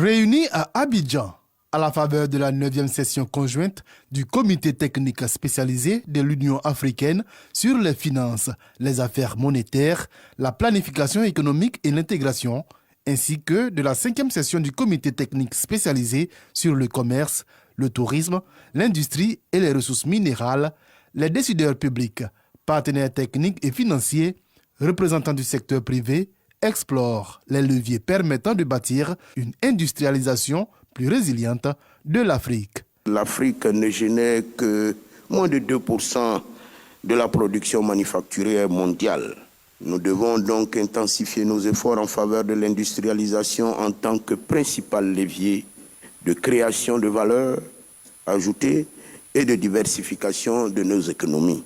Réunis à Abidjan, à la faveur de la 9e session conjointe du comité technique spécialisé de l'Union africaine sur les finances, les affaires monétaires, la planification économique et l'intégration, ainsi que de la 5e session du comité technique spécialisé sur le commerce, le tourisme, l'industrie et les ressources minérales, les décideurs publics, partenaires techniques et financiers, représentants du secteur privé, explore les leviers permettant de bâtir une industrialisation plus résiliente de l'Afrique. L'Afrique ne génère que moins de 2% de la production manufacturière mondiale. Nous devons donc intensifier nos efforts en faveur de l'industrialisation en tant que principal levier de création de valeur ajoutée et de diversification de nos économies.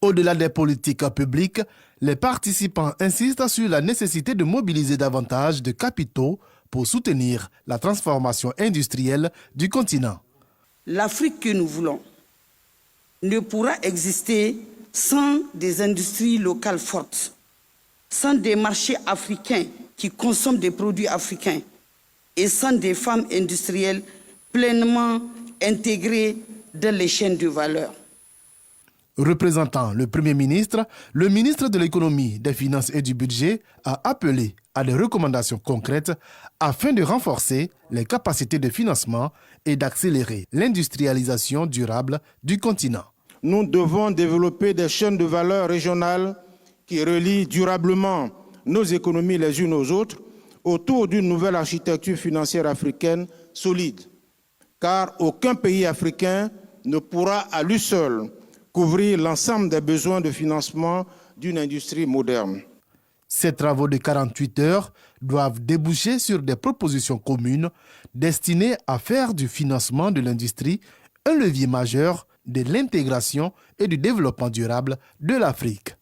Au-delà des politiques publiques, les participants insistent sur la nécessité de mobiliser davantage de capitaux pour soutenir la transformation industrielle du continent. L'Afrique que nous voulons ne pourra exister sans des industries locales fortes, sans des marchés africains qui consomment des produits africains et sans des femmes industrielles pleinement intégrées dans les chaînes de valeur. Représentant le Premier ministre, le ministre de l'Économie, des Finances et du Budget a appelé à des recommandations concrètes afin de renforcer les capacités de financement et d'accélérer l'industrialisation durable du continent. Nous devons développer des chaînes de valeur régionales qui relient durablement nos économies les unes aux autres autour d'une nouvelle architecture financière africaine solide. Car aucun pays africain ne pourra à lui seul couvrir l'ensemble des besoins de financement d'une industrie moderne. Ces travaux de 48 heures doivent déboucher sur des propositions communes destinées à faire du financement de l'industrie un levier majeur de l'intégration et du développement durable de l'Afrique.